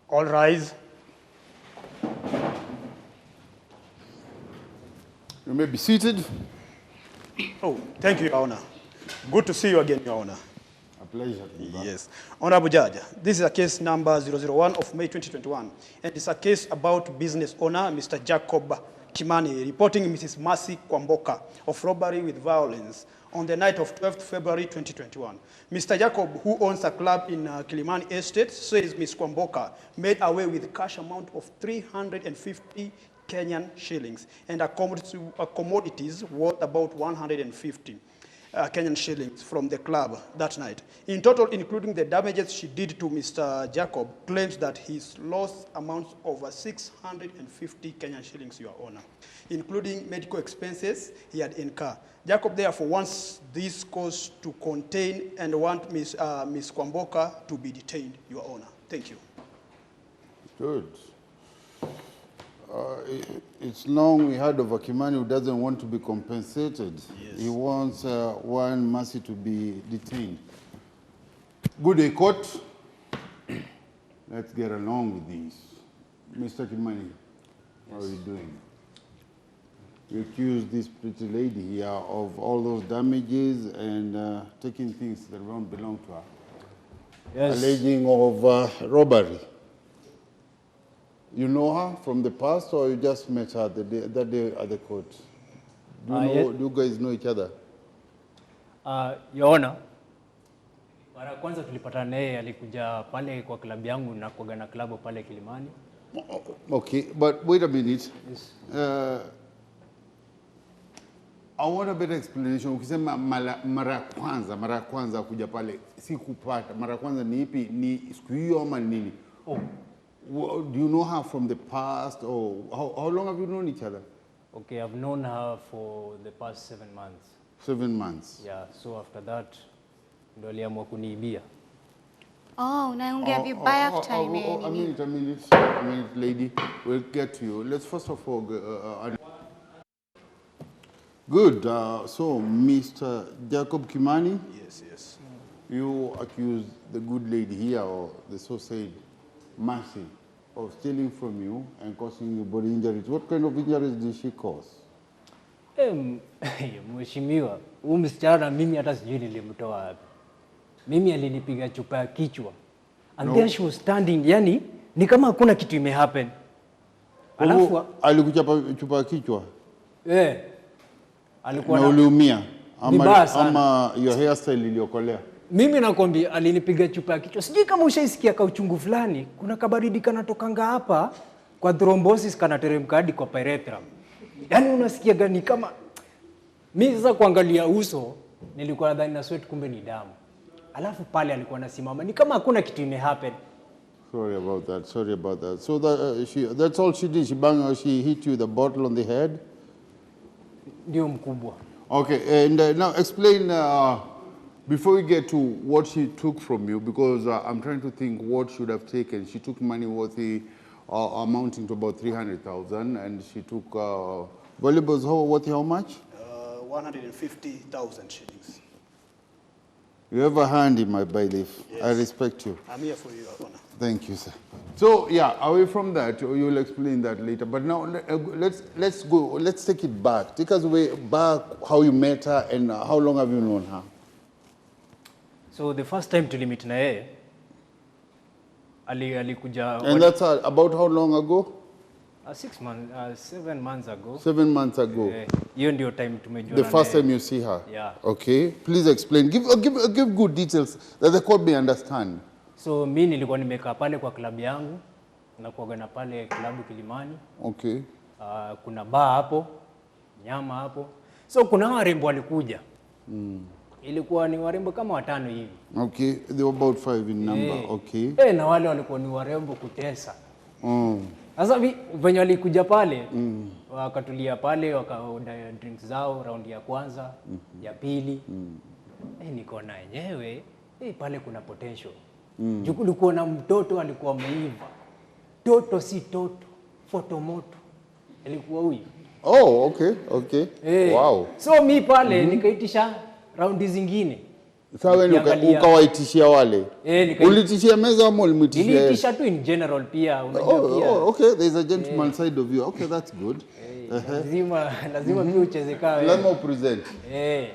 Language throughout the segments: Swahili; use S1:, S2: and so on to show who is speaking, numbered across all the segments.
S1: All rise.
S2: You may be seated.
S1: Oh, thank you, Your Honor. Good to see you again, Your Honor.
S2: A pleasure to be back.
S1: Yes. Honorable Judge, this is a case number 001 of May 2021, and it's a case about business owner Mr. Jacob Kimani reporting Mrs. Mercy Kwamboka of robbery with violence on the night of 12th February 2021. Mr. Jacob, who owns a club in Kilimani Estate, says Ms. Kwamboka made away with cash amount of 350 Kenyan shillings and commodities worth about 150 Kenyan shillings from the club that night. In total, including the damages she did to Mr. Jacob, claims that his loss amounts over 650 Kenyan shillings, Your Honor, including medical expenses he had incurred. Jacob therefore wants this cause to contain and want Ms. Kwamboka to be detained, Your Honor. Thank you.
S2: Good. It's long we heard of a Kimani who doesn't want to be compensated.
S1: Yes.
S2: He wants one Mercy to be detained. Good day, court. Let's get along with this. Mr. Kimani, how are you doing? You accuse this pretty lady here of all those damages and taking things that don't belong to her.
S3: Yes.
S2: Alleging of robbery. You know her from the past, or you just met her that day at the court? Do you guys know each other?
S3: Your Honor, mara kwanza tulipatana naye alikuja pale kwa klabu yangu na kuaga na klabu pale Kilimani.
S2: Okay, but wait a minute.
S3: Yes.
S2: I want a better explanation. Ukisema mara kwanza kuja pale sikupata. Mara kwanza ni ipi? Ni siku hiyo ama nini?
S3: Oh.
S2: Do you know her from the past, or how long have you known each other?
S3: Okay, I've known her for the past 7 months.
S2: 7 months.
S3: Yeah, so after that, ndo aliamua kuniibia.
S4: Oh, unaongea vibaya after
S2: a minute, lady. We'll get to you. Let's first of all, good. So, Mr. Jacob Kimani.
S1: Yes.
S2: You accuse the good lady here, or the so-said Mercy, of stealing from you and causing you body injuries. What kind of injuries did she cause?
S3: Mheshimiwa, huyu msichana mimi hata sijui nilimtoa wapi. Mimi alinipiga chupa ya kichwa. And then she was standing, yani ni kama hakuna kitu imehappen. Alafu
S2: alikuchapa chupa ya kichwa?
S3: Alikuwa
S2: na uliumia ama your hairstyle iliokolea?
S3: Mimi nakwambia alinipiga chupa ya kichwa. Sijui kama ushaisikia ka uchungu fulani, kuna kabaridi kanatokanga hapa kwa thrombosis kanateremka hadi kwa pyrethrum. Yaani unasikia gani kama mimi sasa kuangalia uso nilikuwa nadhani na sweat kumbe ni damu. Alafu pale alikuwa anasimama ni kama hakuna kitu imehappen.
S2: Sorry about that. So that's all she did. She hit you with a bottle on the head?
S3: Ndio mkubwa.
S2: Okay, and now explain before we get to what she took from you, because I'm trying to think what should have taken. She took money worth amounting to about 300,000, and she took valuables worth how much?
S1: 150,000 shillings.
S2: You have a hand in my bailiff. Yes. I respect you.
S1: I'm here for you, Your Honor.
S2: Thank you, sir. So yeah, away from that, you'll explain that later. But now let's go. Let's take it back. Take us way back how you met her and how long have you known her?
S3: So the first time tulimit na yeye alikuja.
S2: And that's about how long ago?
S3: 7 months ago.
S2: 7 months ago.
S3: Hiyo ndio time tumejuana.
S2: The first time you see her.
S3: Yeah.
S2: Okay. Please explain. Give good details that the court may understand.
S3: So mimi nilikuwa nimekaa pale kwa klabu yangu na kuagana pale klabu Kilimani.
S2: Okay.
S3: Kuna bar hapo, nyama hapo. So kuna warembo walikuja. Ilikuwa ni warembo kama 5 hivi.
S2: Okay, they were about 5 in number. Okay.
S3: Na wale walikuwa ni warembo kutesa. Sasa venye walikuja pale, wakatulia pale, wakaoda drinks zao round ya kwanza, ya pili. Niko na yenyewe, pale kuna potential. Kulikuwa na mtoto alikuwa ameiva. Toto si toto, fotomoto. Ilikuwa huyu.
S2: Oh, okay. Wow.
S3: So mi pale nikaitisha raundi zingine.
S2: Sawa, ukawaitishia wale. Ulitishia meza ama ulimtishia?
S3: Niliitisha tu in general pia, unajua pia.
S2: Oh, okay, there's a gentleman side of you. Okay, that's good.
S3: Lazima pia ucheze kawe.
S2: Lazima upresent.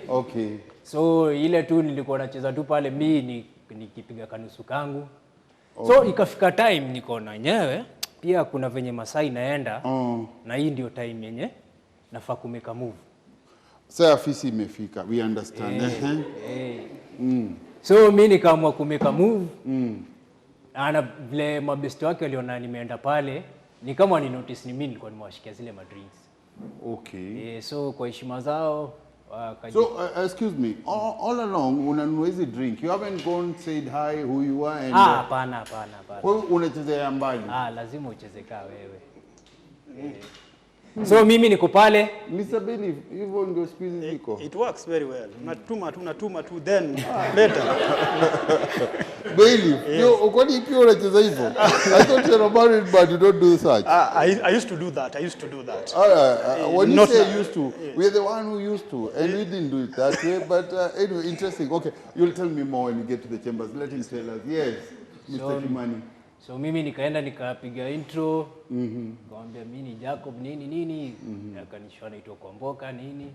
S2: Okay.
S3: So ile tu nilikuwa nacheza tu pale mimi nikipiga kanusu kangu. So ikafika time niko na nyewe pia kuna venye Masai naenda na hii ndio time yenye nafaa kumeka move.
S2: Sasa afisi imefika, we understand.
S3: So mimi nikaamua kumeka move. Ana vile mabesti wake waliona nimeenda pale, ni kama ni notice ni mimi nilikuwa nimewashikia zile drinks.
S2: Okay.
S3: So kwa heshima zao
S2: So excuse me, all along unanunua hizi drink, you haven't gone said hi who you are and
S3: hapana.
S2: Wewe unachezea mbali.
S3: Lazima ucheze kaa wewe. So mimi niko pale.
S2: Mr. Billy, hivyo ndio squeeze ziko.
S1: It works very well. Unatuma tu then later.
S2: Billy, kwani pia unacheza hivyo? I thought you're married but you don't do such.
S1: I used to do that.
S2: When you say used to, we're the one who used to, and we didn't do it that way. But anyway, interesting. Okay, you'll tell me more when you get to the chambers. Let him tell us. Yes, Mr. Kimani.
S3: So mimi nikaenda nikapiga intro, nikamwambia mimi ni Jacob nini, akanishona naitwa Kwamboka nini.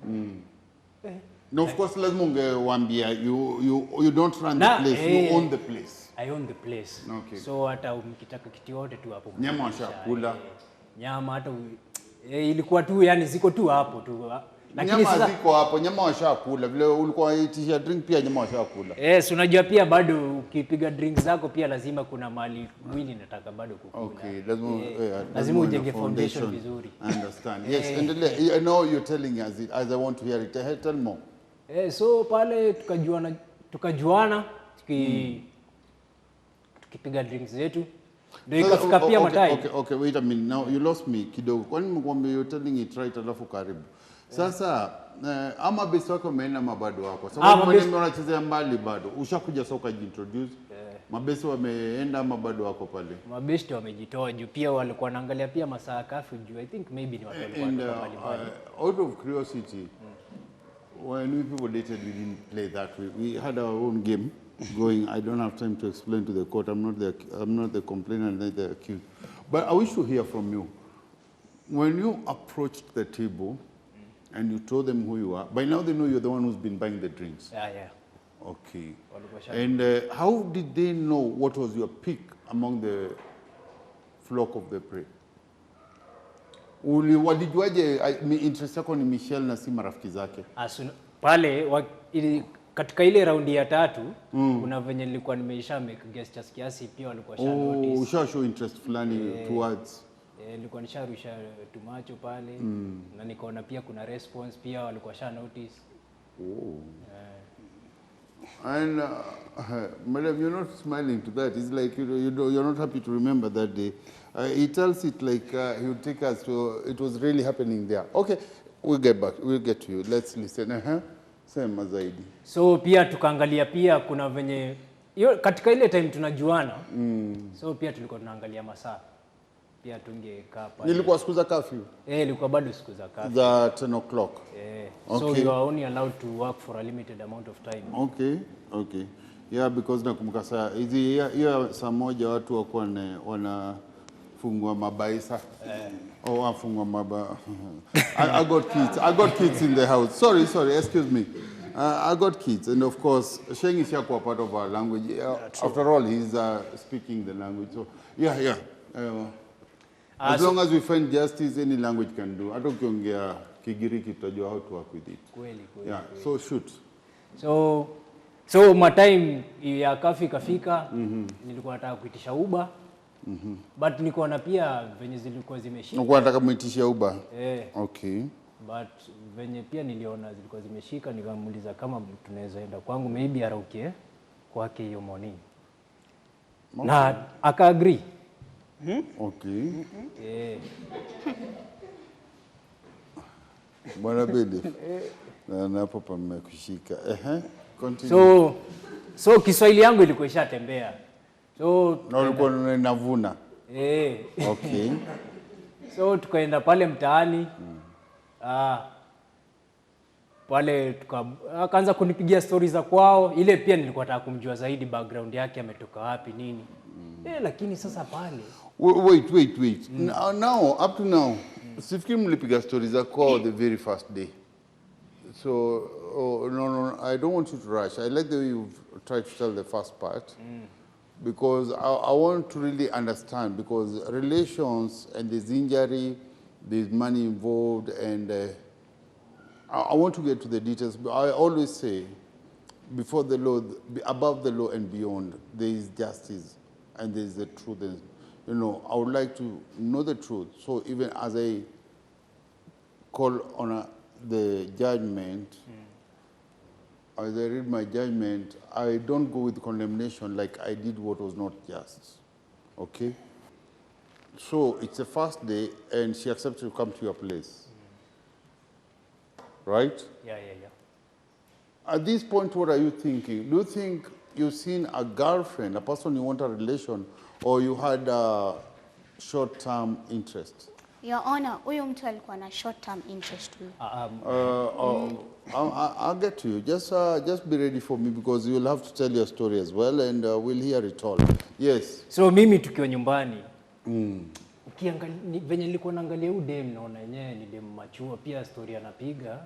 S2: No, of course lazima ungewaambia you don't run the place, you own the place.
S3: I own the place.
S2: Okay.
S3: So hata mkitaka kitu yote tu hapo.
S2: Nyama washakula.
S3: Nyama hata ilikuwa tu yani ziko tu hapo tu.
S2: Lakini nyama ziko hapo, nyama washakula. Vile ulikuwa itisha drink pia nyama washakula.
S3: Yes, unajua pia bado ukipiga drinks zako pia lazima kuna mali mwili nataka bado kukula.
S2: Okay,
S3: lazima ujenge foundation vizuri.
S2: I understand. Yes, endelea. I know you're telling us it as I want to hear it. Tell more.
S3: So pale tukajuana tukipiga drinks zetu. Ndio ikafika pia matai.
S2: Okay, wait a minute. Now you lost me kidogo. Kwani mkwambia you're telling it right alafu karibu. Sasa ama besi wako umeenda mabado wako. Sababu mimi unachezea mbali bado. Ushakuja soka introduce. Mabesi wameenda ama bado wako pale.
S3: Mabesti wamejitoa juu pia walikuwa wanaangalia pia masaa Curfew juu I think maybe ni watu walikuwa pale.
S2: Out of curiosity, when we people dated we didn't play that way. We had our own game going. I don't have time to explain to the court. I'm not the complainant and not the accused. But I wish to hear from you. When you approached the table and you told them who you are, by now they know you're the one who's been buying the drinks.
S3: Yeah.
S2: Okay. And how did they know what was your pick among the flock of the prey? Walijuaje interest yako ni Michelle na si marafiki zake?
S3: Pale katika ile raundi ya 3 kuna venye nilikuwa nimeisha make gestures kiasi pia walikuwa sha notice.
S2: Usha show interest fulani towards.
S3: Nilikuwa nisharusha tumacho pale na nikaona pia kuna response pia walikuwa sha notice.
S2: And madam, you're not smiling to that. It's like you're not happy to remember that day. He tells it like he would take us to. It was really happening there. Okay, we'll get back. We'll get to you. Let's listen. Sema zaidi.
S3: So pia tukaangalia pia kuna venye katika ile time tunajuana. So pia tulikuwa tunaangalia masaa. Pia tungekaa pale.
S2: Nilikuwa siku za curfew.
S3: Ilikuwa bado siku za curfew.
S2: Za 10 o'clock.
S3: Okay. So you are only allowed to work for a limited amount of time.
S2: Okay. Yeah, because nakumbuka saa hiyo saa moja watu wakuwa wanafungwa mabaisa. Wafungwa maba. I got kids in the house. Sorry, excuse me. I got kids, and of course, Sheng is a part of our language. After all, he's speaking the language. So, yeah. As long as we find justice, any language can do. Hata ukiongea Kigiriki tutajua how to work with it.
S3: Kweli.
S2: Yeah, so shoot.
S3: So my time ya Curfew kafika, nilikuwa nataka kuitisha Uber. But nilikuwa na pia venye zilikuwa zimeshika.
S2: Nilikuwa nataka muitishia Uber. Okay.
S3: But venye pia niliona zilikuwa zimeshika, nikamuuliza kama tunaweza enda kwangu maybe arauke kwake hiyo morning. Okay. Na aka agree.
S2: Okay. Bwana Bede. Na hapo pamekushika. Continue.
S3: So Kiswahili yangu ilikuwa ishatembea. So
S2: na ulikuwa unavuna. Okay.
S3: So tukaenda pale mtaani. pale akaanza kunipigia stories za kwao. Ile pia nilikuwa nataka kumjua zaidi background yake, ametoka wapi nini. Lakini sasa pale
S2: Wait. Now, up to now, sifikiri mlipiga stories za kwao the very first day. So, no, I don't want you to rush. I like the way you've tried to tell the first part. Because I want to really understand, because relations and there's injury, there's money involved, and I want to get to the details. But I always say, before the law, above the law and beyond, there is justice and there is the truth. And, you know, I would like to know the truth. So even as I call on the judgment, as I read my judgment, I don't go with condemnation like I did what was not just. Okay? So it's the first day, and she accepted to come to your place. Right?
S3: Yeah.
S2: At this point, what are you thinking? Do you think you've seen a girlfriend, a person you want a relation, or you had a short-term interest?
S4: Your Honor, huyu mtu alikuwa na short term interest huyu.
S2: I'll get to you. Just be ready for me, because you'll have to tell your story as well, and we'll hear it all. Yes.
S3: So mimi tukiwa nyumbani, ukiangalia venye nilikuwa naangalia huyu dem, naona yenyewe ni dem machua, pia story anapiga.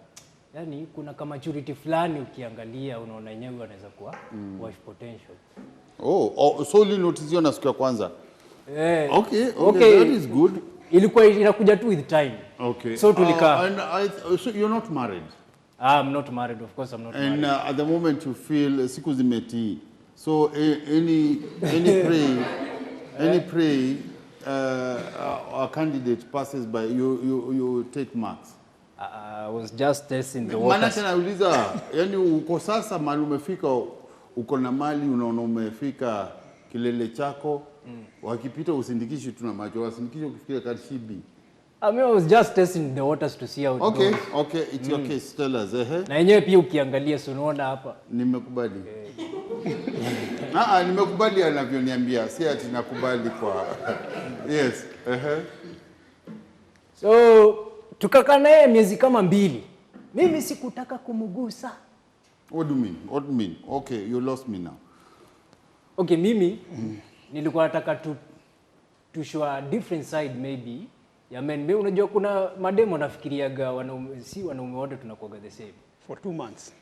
S3: Yani kuna kama maturity fulani ukiangalia unaona yenyewe anaweza kuwa wife potential.
S2: So you notice you na siku ya kwanza. Okay, that is good.
S3: Ilikuwa inakuja tu with time.
S2: Okay.
S3: So tulikaa.
S2: So you're not married?
S3: I'm not married, of course I'm not married.
S2: And at the moment you feel siku zimetii. So any pray a candidate passes by, you take marks.
S3: I was just testing the waters.
S2: Maana tena nauliza, yani uko sasa mahali umefika, uko na mali, unaona umefika kilele chako, wakipita usindikishi tu na macho, wasindikishi ukifikia karshibi.
S3: I mean, I was just testing the waters to see how it goes.
S2: Okay, it's your case, tell us.
S3: Na yenyewe pia ukiangalia si unaona hapa.
S2: Nimekubali. Nimekubali anavyoniambia, si ati nakubali kwa. Yes.
S3: So tukakaa naye miezi kama 2. Mimi sikutaka kumgusa.
S2: What do you mean? Okay, you lost me now.
S3: Okay, mimi nilikuwa nataka to show a different side maybe. Ya men, mimi unajua kuna mademo nafikiriaga wanaume wote tunakuwa the same.
S1: For 2 months.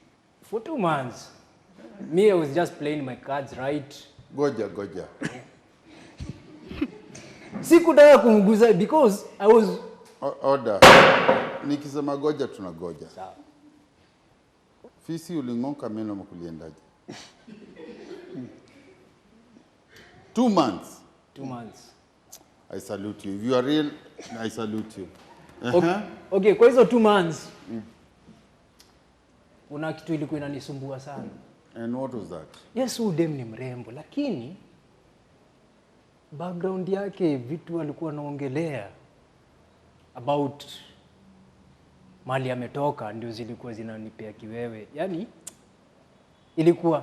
S3: For 2 months. Me, I was just playing my cards right.
S2: Goja.
S3: Sikutaka kumguza because I was
S2: order. Nikisema goja tunagoja.
S3: Sawa.
S2: Fisi ulingonka meno makuliendaje? 2 months.
S3: 2 months.
S2: I salute you. If you are real, I salute you.
S3: Okay, kwa hizo 2 months. Kuna kitu ilikuwa inanisumbua sana.
S2: And what was that?
S3: Yes, udem ni mrembo, lakini background yake, vitu alikuwa anaongelea about mali ametoka, ndio zilikuwa zinanipea kiwewe. Yani ilikuwa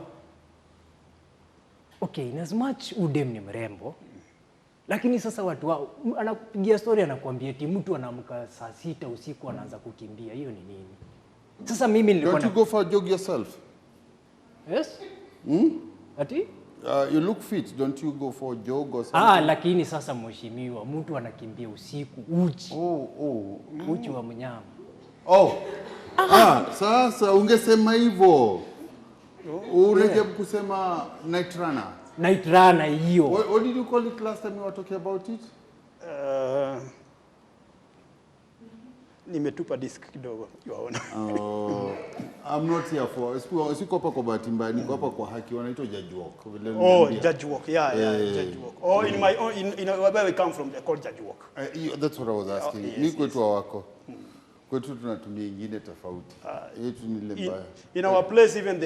S3: okay, in as much udem ni mrembo, lakini sasa watu wao anakupigia story, anakuambia eti mtu anaamka saa 6 usiku anaanza kukimbia. Hiyo ni nini? Sasa mimi nilikuwa
S2: Don't you go for a jog yourself?
S3: Yes? Ati?
S2: You look fit. Don't you go for a jog or something?
S3: Lakini sasa mheshimiwa, mtu anakimbia usiku uchi. Uchi wa mnyama.
S2: Sasa ungesema hivyo. Unajaribu kusema night runner.
S3: Night runner hiyo.
S2: What did you call it last time you were talking about it?
S1: Nimetupa disk kidogo, yaona.
S2: I'm not here for. Siko hapa kwa bahati mbaya, niko hapa kwa haki. Wanaitwa judge walk.
S1: Judge walk. Yeah, judge walk. In my own, where we come from, they call judge walk.
S2: That's what I was asking. Ni kwetu wako. Kwetu tunatumia ingine tofauti. Yetu ni ile mbaya.
S1: In our place, even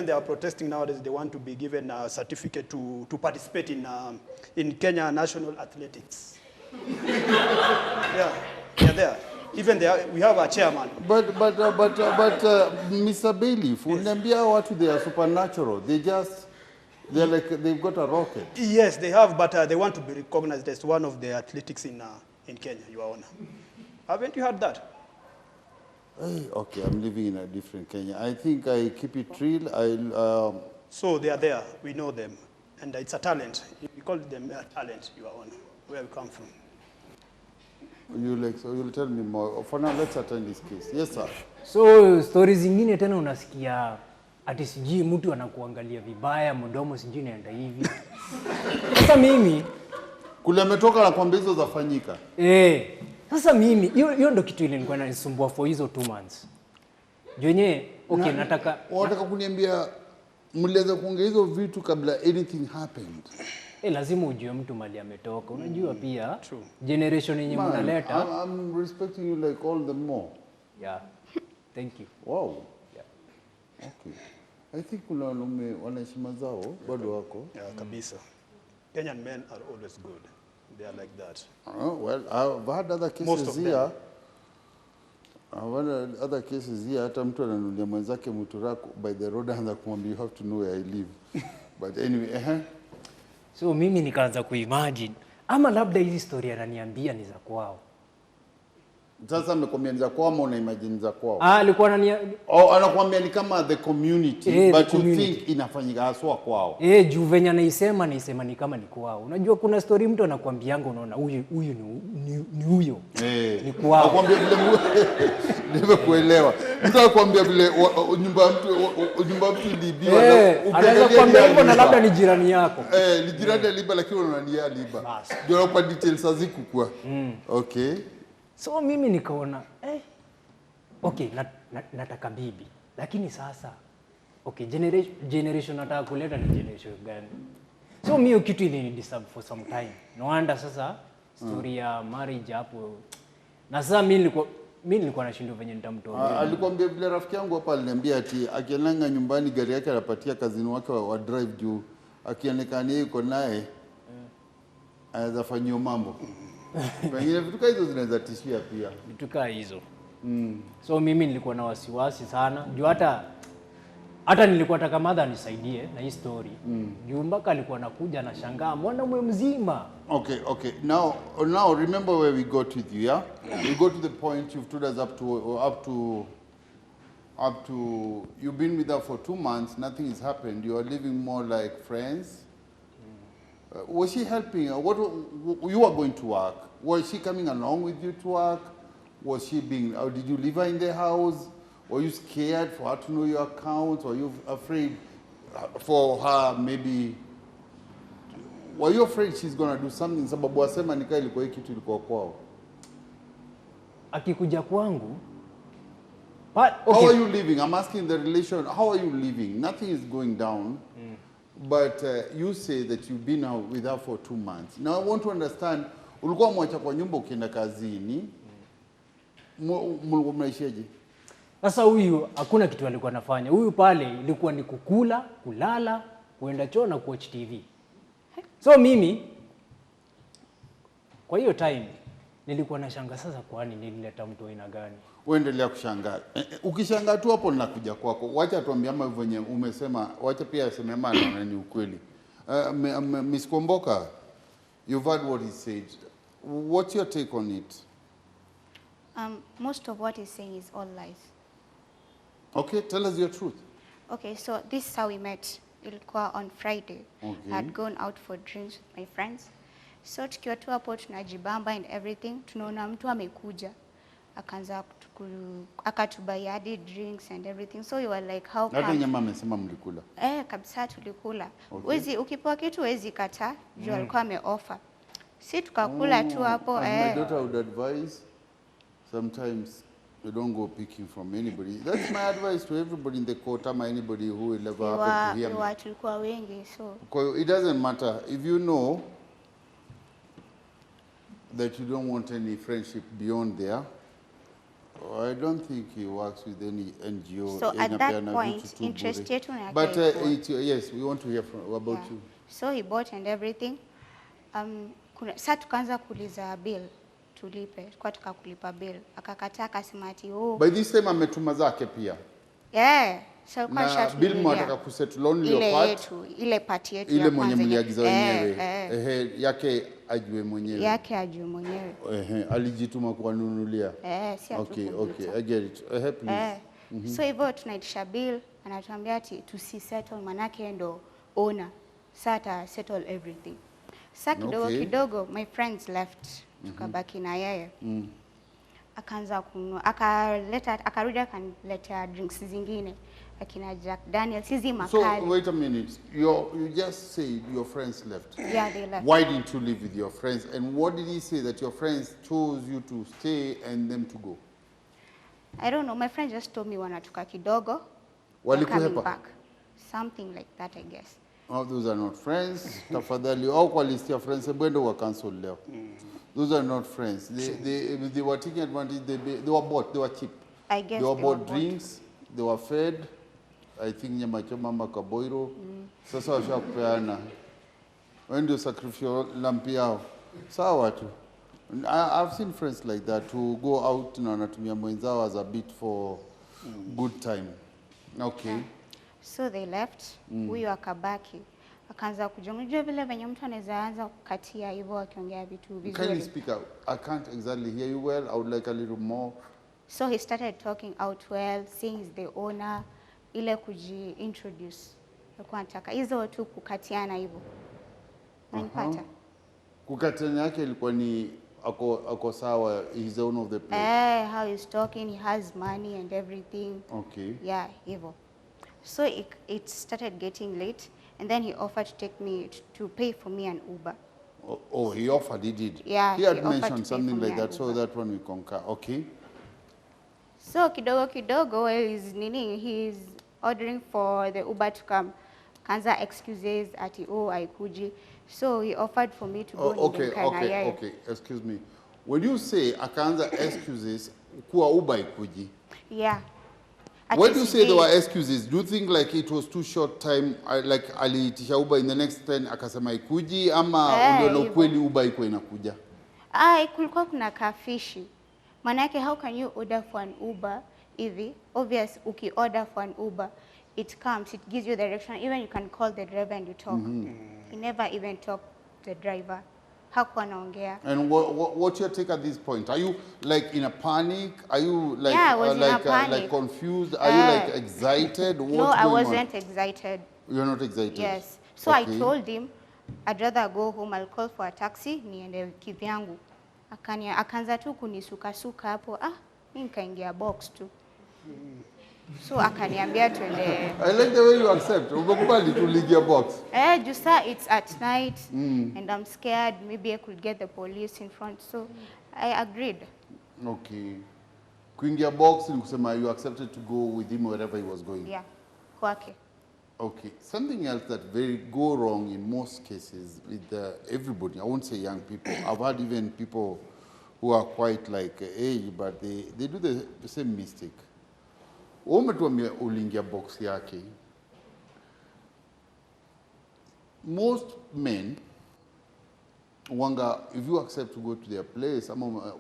S1: they are protesting nowadays. They want to be given a certificate to participate in Kenya national athletics. Yeah, there. Even we have a chairman.
S2: But Mr. Bailiff, uniambia watu they are supernatural. They're like they've got a rocket.
S1: Yes, they have, but they want to be recognized as one of the athletics in Kenya, Your Honor. Haven't you heard that?
S2: Hey, okay, I'm living in a different Kenya. I think I keep it real.
S1: So they are there. We know them. And it's a talent. We call them a talent, you are on, where we come from.
S2: So you'll tell me more. For now, let's attend this case. Yes, sir.
S3: So stories zingine tena unasikia ati sijui mtu anakuangalia vibaya, mdomo sijui inaenda hivi. Sasa mimi
S2: kule ametoka na kwamba hizo zafanyika.
S3: Sasa mimi hiyo ndo kitu ile nilikuwa nanisumbua for hizo 2 months. Jonye, okay, nataka
S2: kuniambia mliweza kuongea hizo vitu kabla anything happened.
S3: Lazima ujue mtu mali ametoka. Unajua pia generation yenye mnaleta.
S2: I'm respecting you like all the more.
S3: Yeah. Thank you.
S2: Wow. Yeah. Okay. I think kuna wanaume wana heshima zao bado wako.
S1: Yeah, kabisa. Kenyan men are always good. They are like that.
S2: Well, I've had other cases here. Other cases here, hata mtu ananulia mwenzake mturako by the road and kumwambia you have to know where I live. But anyway,
S3: So mimi nikaanza kuimagine ama labda hizi story ananiambia ni za kwao.
S2: Sasa amekwambia ni za kwao ama una imagine za kwao?
S3: Alikuwa
S2: anakuambia ni kama the community, but you think inafanyika haswa kwao.
S3: Juu venye naisema ni kama ni kwao. Unajua kuna story mtu anakuambianga unaona huyu ni huyo. Ni kwao.
S2: Anakuambia vile nimekuelewa. Mtu anakuambia vile nyumba mtu ilibiwa
S3: na anaweza kuambia hivyo na labda ni jirani yako.
S2: Ni jirani aliba lakini unania liba. Ndio kwa details hazikukua. Okay.
S3: So mimi nikaona okay, nataka bibi. Lakini sasa okay, generation nataka kuleta ni generation gani? So mimi kitu ile ni disturb for some time. No wonder sasa story ya marriage hapo. Na sasa mimi nilikuwa nashindwa venye nitamtoa.
S2: Alikwambia vile rafiki yangu hapa aliniambia ati akielanga nyumbani gari yake anapatia kazini wake wa drive juu akionekana yuko naye anaweza fanyio mambo. Pengine vitu kama hizo zinaweza tishia pia.
S3: Vitu kama hizo. So mimi nilikuwa na wasiwasi sana. Juu hata nilikuwa nataka mother nisaidie na hii story. Juu mpaka alikuwa anakuja na shangaa mwanaume mzima.
S2: Okay. Now remember where we got with you, yeah? We got to the point you've told us up to you've been with her for 2 months, nothing has happened. You are living more like friends. Was she helping? What you were going to work? Was she coming along with you to work? Was she being? Or did you leave her in the house? Were you scared for her to know your account? Were you afraid for her maybe? Were you afraid she's going to do something? Sababu wasema nikaa ilikuwa hiki kitu ilikuwa kwao.
S3: Akikuja kwangu. But
S2: okay. How are you living? I'm asking the relation. How are you living? Nothing is going down. But you say that you've been out with her for 2 months. Now I want to understand, ulikuwa mwacha kwa nyumba ukienda kazini, mnaishaje?
S3: Sasa huyu hakuna kitu alikuwa anafanya. Huyu pale ilikuwa ni kukula, kulala, kuenda choo na kuwatch TV. So mimi kwa hiyo time nilikuwa nashangaa sasa kwani nilileta mtu aina gani?
S2: Uendelea kushangaa. Ukishangaa tu hapo ninakuja kwako. Wacha tuambie ama venye umesema, wacha pia aseme maana ni ukweli. Miss Kwamboka, you've heard what he said. What's your take on it?
S4: Most of what he's saying is all lies.
S2: Okay, tell us your truth.
S4: Okay, so this is how we met. Ilikuwa on Friday.
S2: Okay.
S4: I had gone out for drinks with my friends. So tukiwa tu hapo tunajibamba and everything, tunaona mtu amekuja. Akaanza akatubai hadi drinks and everything. So you were like, how come?
S2: Hata nyama amesema mlikula.
S4: Kabisa tulikula.
S2: Okay.
S4: Ukipewa kitu huwezi kataa, juu alikuwa ameoffer. Si tukakula tu hapo.
S2: My daughter would advise, sometimes you don't go picking from anybody. That's my advice to everybody in the court, ama anybody who will ever happen to hear me.
S4: Tulikuwa wengi, so.
S2: It doesn't matter. If you know that you don't want any friendship beyond there, I don't think he works with any NGO.
S4: So at that point, interest yetu na
S2: but yes, we want to hear about you.
S4: So he bought and everything. Sasa tukaanza kuuliza bill tulipe, kwa tukakulipa bill. Akakataa akasema ati
S2: By this time ametuma zake pia.
S4: So alikuwa
S2: Na
S4: ashatununulia.
S2: bill mwataka kusettle only your
S4: Ile
S2: part.
S4: yetu, ile part yetu
S2: Ile
S4: ya
S2: mwenye
S4: kwanza
S2: mliagiza wenyewe. Yake ajue mwenyewe.
S4: yake ajue mwenyewe.
S2: Alijituma kuwanunulia.
S4: Si
S2: Okay,
S4: hatukumwita.
S2: I get it. Please.
S4: So hivyo tunaitisha bill, anatuambia ati tusisettle, manake ndo owner. Sasa settle everything. Sasa kidogo kidogo my friends left, tukabaki na yeye. Akaanza kununua, akarudi akaniletea drinks zingine akina Jack Daniels, hizi makali.
S2: So wait a minute, you just said your friends left.
S4: Yeah, they left.
S2: Why didn't you live with your friends? And what did he say that your friends chose you to stay and them to go?
S4: I don't know, my friend just told me wanatoka kidogo.
S2: Walikuhepa?
S4: Coming back. Something like that, I guess.
S2: Oh, those are not friends. Tafadhali, au kwa list ya friends, bwendo wa cancel leo. Those are not friends. They were taking advantage. They were bought. They were cheap.
S4: I guess
S2: they were bought drinks. They were fed. I think nyama choma makaboiro. Sasa washakupeana. When ndio sacrificial lamp yao. Sawa tu. I've seen friends like that who go out na wanatumia mwenzao as a bit for good time. Okay.
S4: Yeah. So they left. Huyu akabaki. Akaanza kujua vile venye mtu anaweza anza kukatia hivyo akiongea vitu vizuri.
S2: Can you speak out? I can't exactly hear you well. I would like a little more.
S4: So he started talking out well, saying he's the owner, ile kuji-introduce. Alikuwa anataka hizo tu kukatiana hivyo. Unanipata?
S2: Kukatiana yake ilikuwa ni ako sawa, he's the owner of the place.
S4: How he's talking, he has money and everything.
S2: Okay.
S4: Yeah, hivyo. So it started getting late, and then he offered to take me to pay for me an Uber.
S2: Oh, he offered, he did.
S4: Yeah,
S2: he had
S4: he offered to
S2: mentioned
S4: pay
S2: something
S4: for me
S2: like
S4: an
S2: that, so
S4: Uber.
S2: that one we concur. Okay.
S4: So kidogo he's ordering for the Uber to come. Kanza excuses ati haikuji. So he offered for me to go
S2: Okay, excuse me. When you say akaanza excuses, kuwa Uber ikuji.
S4: Yeah.
S2: When you say there were excuses, do you think like it was too short time, like aliitisha Uber in the next 10 akasema ikuji ama ndio na kweli Uber iko inakuja?
S4: Kulikuwa kuna kafishi. Manake how can you order for an Uber hivi? Obvious order for an Uber, it comes, it gives you direction, even you can call the driver and you talk. He never even talked to the driver. Hakuwa anaongea.
S2: And what's your take at this point? Are you like in a panic? Are you like
S4: Yeah, I was in a panic.
S2: like confused? Are you like excited? What's
S4: No, I
S2: going
S4: wasn't
S2: on?
S4: excited.
S2: You're not excited?
S4: Yes. So I told him I'd rather go home, I'll call for a taxi, niende kivyangu. Akaanza tu kunisukasuka hapo. Mimi nikaingia box tu. So akaniambia twende.
S2: I like the way you accept. Umekubali tuligia box.
S4: Jusa, it's at night and I'm scared. Maybe I could get the police in front. So I agreed.
S2: Okay. Kuingia box ni kusema you accepted to go with him wherever he was going.
S4: Yeah. Kwake.
S2: Okay. Something else that very go wrong in most cases with everybody. I won't say young people. I've had even people who are quite like age, but they do the same mistake. Umetuambia uliingia box yake. Most men wanga, if you accept to go to their place, ama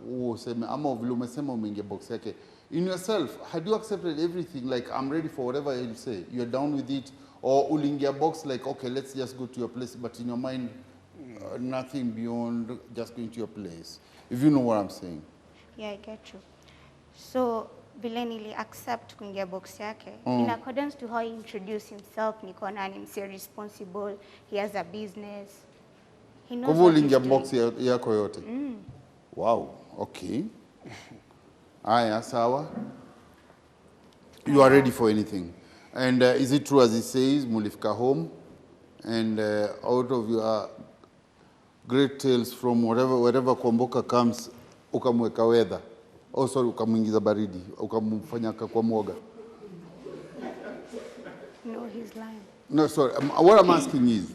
S2: vile umesema umeingia box yake, in yourself, had you accepted everything, like I'm ready for whatever he'll say, you're down with it, or uliingia box like, okay, let's just go to your place, but in your mind, nothing beyond just going to your place, if you know what I'm saying.
S4: Yeah, I get you. So vile nili accept kuingia box yake, in accordance to how he introduced himself, nikaona ni mse responsible, he has a business. He knows
S2: Kwa hivyo
S4: what he's
S2: uliingia
S4: doing.
S2: box yako yote? Wow, okay. Aya, sawa. You are ready for anything. And is it true as he says, mulifika home, and out of your great tales from wherever Kwamboka comes, ukamweka weather? Oh, sorry, ukamwingiza baridi, ukamfanya kwa mwoga.
S4: No, he's lying.
S2: No, sorry. What I'm asking is,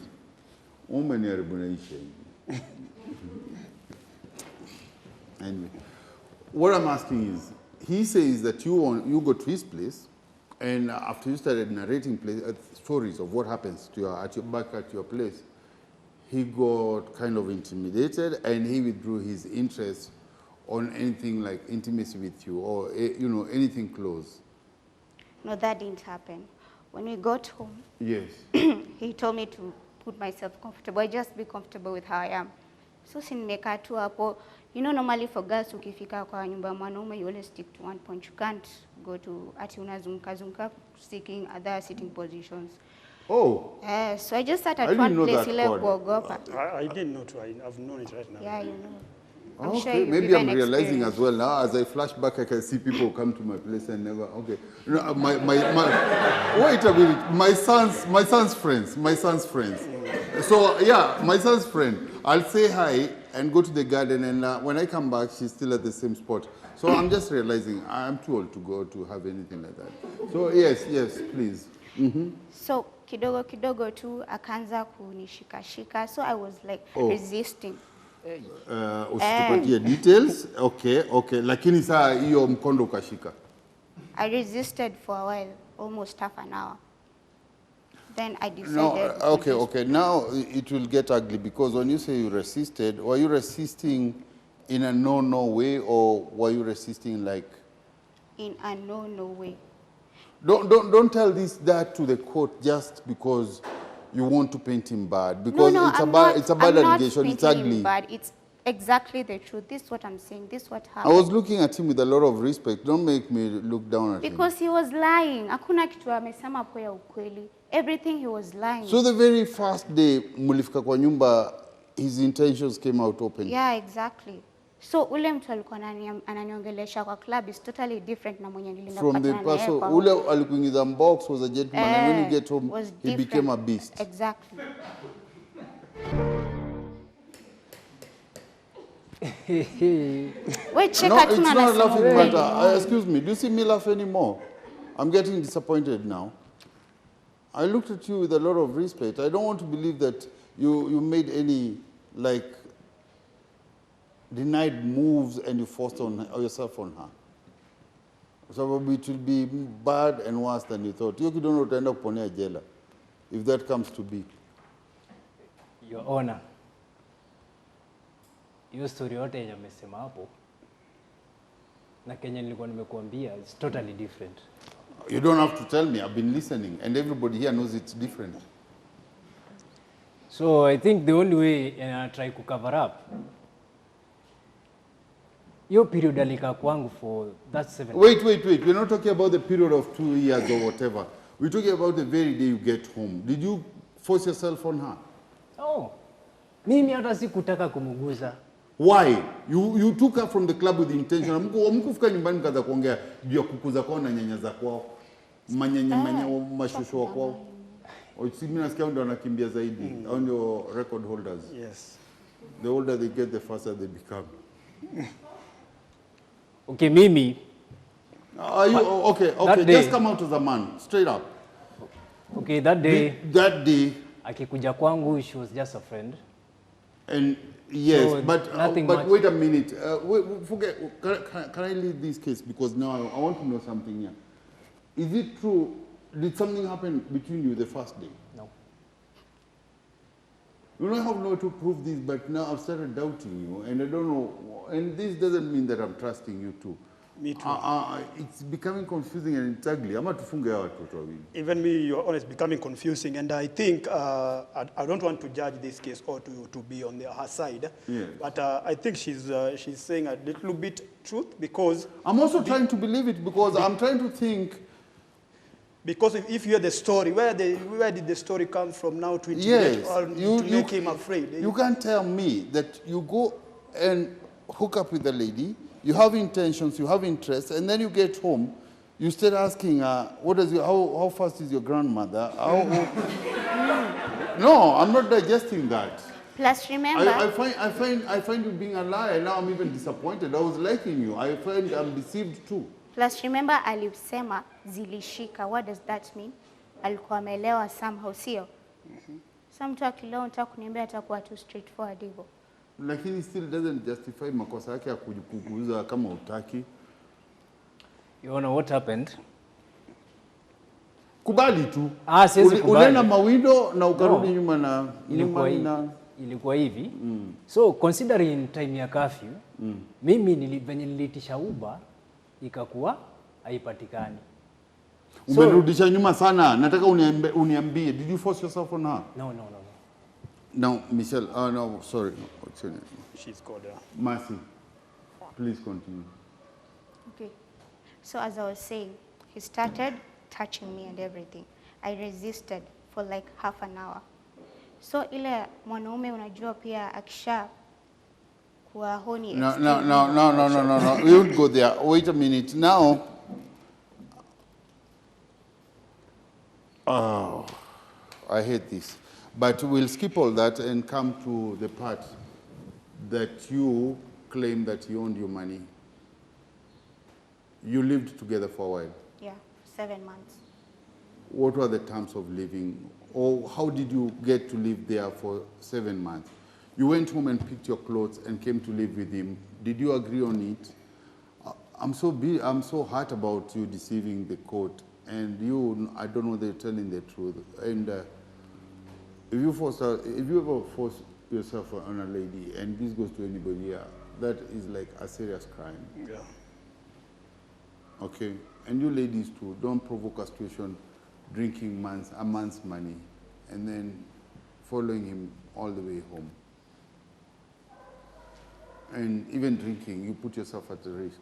S2: anyway, what I'm asking is, he says that you go to his place, and after you started narrating stories of what happens to back at your place, he got kind of intimidated, and he withdrew his interest on anything like intimacy with you, or anything close.
S4: No, that didn't happen. When we got home,
S2: Yes.
S4: he told me to put myself comfortable. I just be comfortable with how I am. So nimekaa tu hapo. You know, normally for girls, ukifika kwa nyumba ya mwanaume, you always stick to one point. You can't go to ati unazunguka seeking other sitting positions.
S2: Oh.
S4: So I just sat
S2: I
S4: at
S2: didn't
S4: one
S2: know
S4: place
S2: that
S4: ile
S2: code.
S4: kuogopa.
S1: I didn't know too. I've known it right now.
S4: Yeah, you know. I'm
S2: Okay,
S4: sure you've
S2: maybe I'm
S4: even
S2: realizing
S4: experienced.
S2: as well now. As I flash back, I can see people come to my place and never. Okay, no, wait a minute. My son's friends. So yeah, my son's friend. I'll say hi and go to the garden, and when I come back, she's still at the same spot. So I'm just realizing I'm too old to go to have anything like that. So yes, please.
S4: So kidogo tu akaanza kunishikashika. So I was like resisting.
S2: Usitupatie details. Okay. Lakini saa hiyo mkondo ukashika.
S4: I resisted for a while, almost half an hour. Then I decided.
S2: No, okay. Now it will get ugly because when you say you resisted, were you resisting in a no way, or were you resisting like?
S4: In a no way.
S2: Don't tell that to the court just because you want to paint him bad, because
S4: No,
S2: it's a bad allegation. It's ugly.
S4: Bad. It's exactly the truth. This is what I'm saying. This is what happened.
S2: I was looking at him with a lot of respect. Don't make me look down at him.
S4: Because he was lying. Hakuna kitu amesema hapo ya ukweli. Everything he was lying.
S2: So the very first day mulifika kwa nyumba, his intentions came out open.
S4: Yeah, exactly. So ule mtu alikuwa ananiongelesha kwa club is totally different na mwenye nilienda
S2: From the
S4: kupatana naye
S2: person,
S4: kwa
S2: ule alikuingiza box was a gentleman, and when you get home,
S4: was
S2: he
S4: different.
S2: became a beast.
S4: Exactly. Wait, check
S2: No,
S4: out
S2: it's not a laughing
S4: ukweli.
S2: matter. Excuse me, do you see me laugh anymore? I'm getting disappointed now. I looked at you with a lot of respect. I don't want to believe that you made any, like, denied moves and you forced yourself on her. So it will be bad and worse than you thought. You don't know to end up kuponea jela, if that comes to be.
S3: Your Honor, hiyo story yote yenye amesema hapo na Kenya nilikuwa nimekuambia it's totally different.
S2: You don't have to tell me. I've been listening, and everybody here knows it's different.
S3: So I think the only way I try to cover up your period alikaa kwangu for that 7
S2: Wait. We're not talking about the period of 2 years or whatever. We're talking about the very day you get home. Did you force yourself on her?
S3: Oh, mimi hata sikutaka kumuguza.
S2: Why? You took her from the club with the intention. Mkufika nyumbani mkaanza kuongea juu ya kukuza kwao na nyanya za kwao. Mashushu wa kwao. Mimi nasikia ndio wanakimbia zaidi. Hao ndio record holders.
S1: Yes.
S2: The older they get, the faster they become.
S3: Okay, mimi.
S2: Okay.
S3: Day,
S2: just come out as a man, straight up.
S3: Okay, that day akikuja kwangu, she was just a friend.
S2: And yes,
S3: so
S2: but wait a minute. Forget. Can I leave this case because now I want to know something here. Is it true? Did something happen between you the first day?
S3: No.
S2: You know, I have no way to prove this, but now I've started doubting you, and I don't know. And this doesn't mean that I'm trusting you too.
S1: Me too.
S2: It's becoming confusing and it's ugly. I'm not tufunge hawa watoto wawili.
S1: Even me, you're honest, becoming confusing, and I think I don't want to judge this case or to be on her side.
S2: Yes.
S1: But I think she's saying a little bit truth because
S2: I'm also trying to believe it because I'm trying to think.
S1: Because if you hear the story, where did the story come from now to intimidate or to make him afraid?
S2: You can't tell me that you go and hook up with a lady, you have intentions, you have interests, and then you get home, you start asking, how fast is your grandmother? No, I'm not digesting that.
S4: Plus, remember.
S2: I find you being a liar. Now I'm even disappointed. I was liking you. I find I'm deceived too.
S4: Plus, remember, alisema zilishika. What does that mean? Alikuwa amelewa somehow, sio? Sa mtu akilewa unataka kuniambia atakuwa too straightforward hivyo.
S2: Lakini still doesn't justify makosa yake ya kukuuza kama utaki.
S3: You know what happened?
S2: Kubali tu.
S3: Siwezi kubali.
S2: Ulienda mawindo na ukarudi nyuma na
S3: ilikuwa hivi. So considering time ya curfew, mimi venye nilitisha Uber ikakuwa haipatikani.
S2: Umerudisha nyuma sana. Nataka uniambie, did you force yourself on her?
S3: No.
S2: No, Michelle. Oh no, sorry. What's your name?
S1: She's called
S2: Mercy. Please continue.
S4: Okay. So as I was saying, he started touching me and everything. I resisted for like half an hour. So ile mwanaume unajua pia akisha kuwa honi.
S2: No. We won't go there. Wait a minute. Now, oh, I hate this. But we'll skip all that and come to the part that you claim that he owed you money. You lived together for a while.
S4: Yeah, 7 months.
S2: What were the terms of living? Or how did you get to live there for 7 months? You went home and picked your clothes and came to live with him. Did you agree on it? I'm so hurt about you deceiving the court. And you, I don't know they're telling the truth. And if you ever force yourself on a lady, and this goes to anybody here, that is like a serious crime.
S1: Yeah.
S2: Okay? And you ladies too, don't provoke a situation drinking a man's money and then following him all the way home. And even drinking, you put yourself at risk.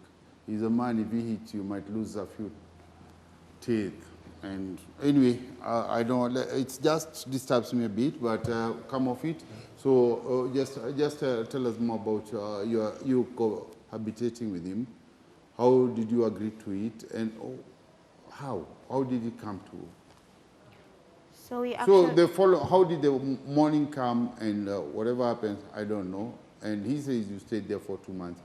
S2: He's a man, if he hits you, might lose a few teeth. And anyway, I don't, it just disturbs me a bit, but come off it. So just tell us more about you cohabitating with him. How did you agree to it, and how did it come to?
S4: So we actually.
S2: How did the morning come, and whatever happened, I don't know. And he says you stayed there for 2 months.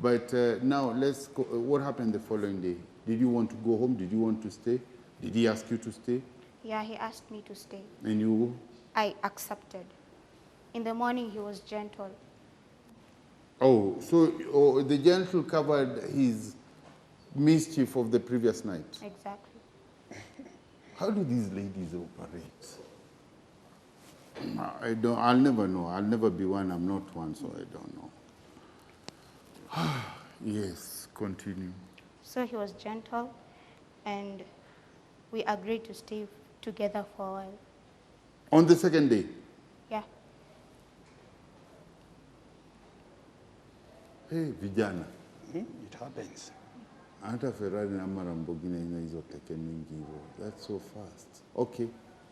S2: But now let's go, what happened the following day? Did you want to go home? Did you want to stay? Did he ask you to stay?
S4: Yeah, he asked me to stay.
S2: And you?
S4: I accepted. In the morning, he was gentle.
S2: Oh, so the gentle covered his mischief of the previous night.
S4: Exactly.
S2: How do these ladies operate? I'll never know. I'll never be one. I'm not one, so I don't know. Yes, continue.
S4: So he was gentle, and we agreed to stay together for a while.
S2: On the second day?
S4: Yeah.
S2: Hey, vijana.
S1: It happens.
S2: Hata Ferrari na Lamborghini ina hizo teke mingi hivyo. That's so fast. Okay,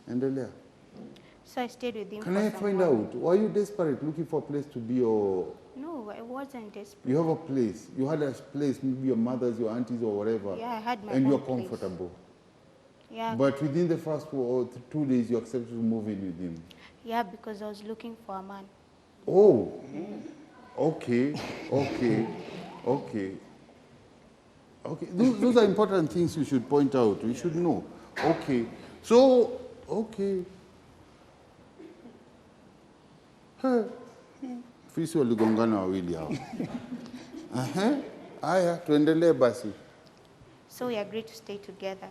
S2: endelea.
S4: So I stayed with him.
S2: Can
S4: for
S2: I
S4: some
S2: find
S4: while.
S2: out, were you desperate looking for a place to be, or
S4: No, I wasn't desperate.
S2: you have a place? You had a place, maybe your mother's, your aunties, or whatever.
S4: Yeah, I had my
S2: and
S4: own
S2: you're
S4: place.
S2: comfortable.
S4: Yeah.
S2: But within the first 2 days, you accepted to move in with him.
S4: Yeah, because I was looking for a man.
S2: Oh, okay. Those are important things you should point out. You should know. Okay. So, okay. Fisi waligongana wawili hao. Aya, tuendelee basi.
S4: So we agreed to stay together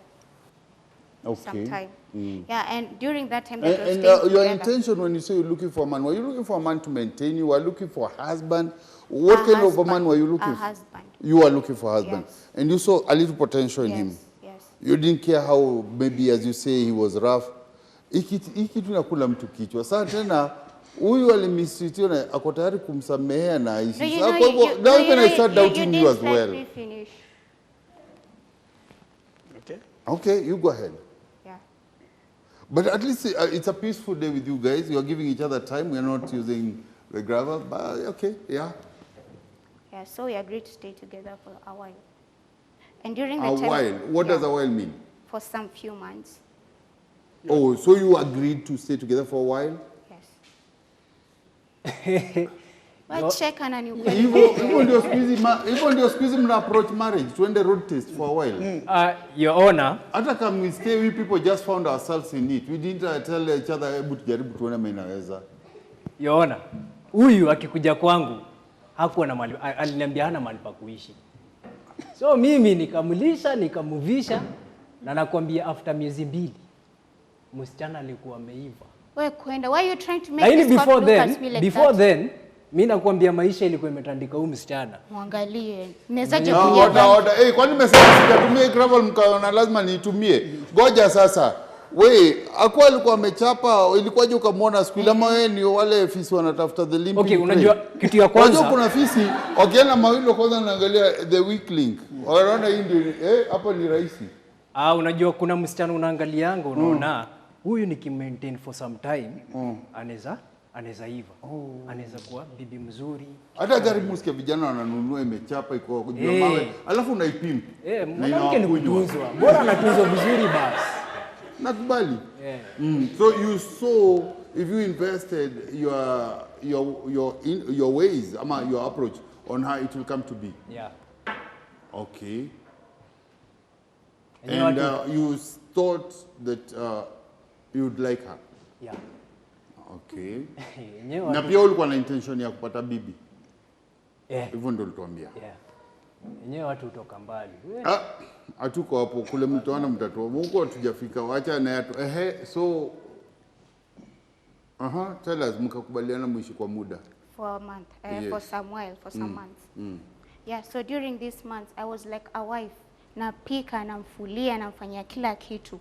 S2: Okay.
S4: sometime. Yeah, and during that time
S2: And,
S4: that we were
S2: and
S4: staying
S2: your
S4: together,
S2: intention when you say you're looking for a man, were you looking for a man to maintain you? Were you looking for a husband? What kind of a man were you looking
S4: a
S2: for?
S4: husband.
S2: You were looking for a husband.
S4: Yes.
S2: And you saw a little potential in him.
S4: Yes.
S2: You didn't care how, maybe as you say, he was rough. Hiki kitu nakula mtu kichwa. Sasa tena huyu alimistreetiwa na ako tayari kumsamehea na aishi. Now even I start doubting you as well.
S4: Let me finish.
S1: Okay.
S2: Okay, you go ahead.
S4: Yeah.
S2: But at least it's a peaceful day with you guys. You are giving each other time. We are not using the gravel. But okay, yeah.
S4: Yeah, so we agreed to stay together for a while. And during the
S2: A
S4: time...
S2: while. What does a while mean?
S4: For some few months.
S2: Oh, so you agreed to stay together for a while?
S4: Yes. Well, check and you
S2: Hivyo ndio siku hizi mna approach marriage, tuende road test for a while.
S3: Your Honor.
S2: Hata kama we stay, we people just found ourselves in it. We didn't tell each other, hebu tujaribu tuone kama inaweza.
S3: Your Honor, huyu akikuja kwangu hakuwa na mali, aliniambia hana mali pa kuishi. So mimi nikamlisha, nikamuvisha, na nakwambia after miezi 2 msichana alikuwa ameiva.
S4: Wewe kwenda, why are you trying to make
S3: Lakini
S4: this cop look at me like
S3: before
S4: that?
S3: then Mimi nakwambia maisha ilikuwa imetandika huyu msichana.
S4: Muangalie. Niwezaje
S2: No,
S4: kuja
S2: order. Kwani nimesema sijatumia gravel mkaona lazima niitumie. Ngoja sasa. Ako alikuwa amechapa, ilikuwaje ukamwona siku ile ama wewe ni wale fisi wanatafuta the limping?
S3: Okay, unajua kitu ya kwanza.
S2: Unajua kuna fisi, wakienda mawilo kwanza naangalia the weak link. Wanaona hii ndio hapa ni rahisi.
S3: Unajua kuna msichana unaangalianga unaona huyu nikimaintain for some time anaweza iva. Anaweza kuwa bibi mzuri.
S2: Hata gari msikia vijana wananunua imechapa iko juu ya mawe, alafu unaipimp.
S3: Mwanamke ni kutunzwa. Bora anatunzwa vizuri basi.
S2: Nakubali. So you saw if you invested your ways ama your approach on how it will come to be.
S3: Yeah.
S2: Okay. And you thought that you'd like her.
S3: Yeah.
S2: Okay. Na pia ulikuwa na intention ya kupata bibi. Hivyo ndio ulituambia.
S3: Yeah. Wenyewe watu kutoka mbali.
S2: Hatuko hapo kule mtaona mtatoa. Huko hatujafika. Waacha na yatu. So tell us mkakubaliana mwishi kwa muda.
S4: For a month. For some months. Yeah, so during this month I was like a wife. Napika, namfulia, namfanyia kila kitu.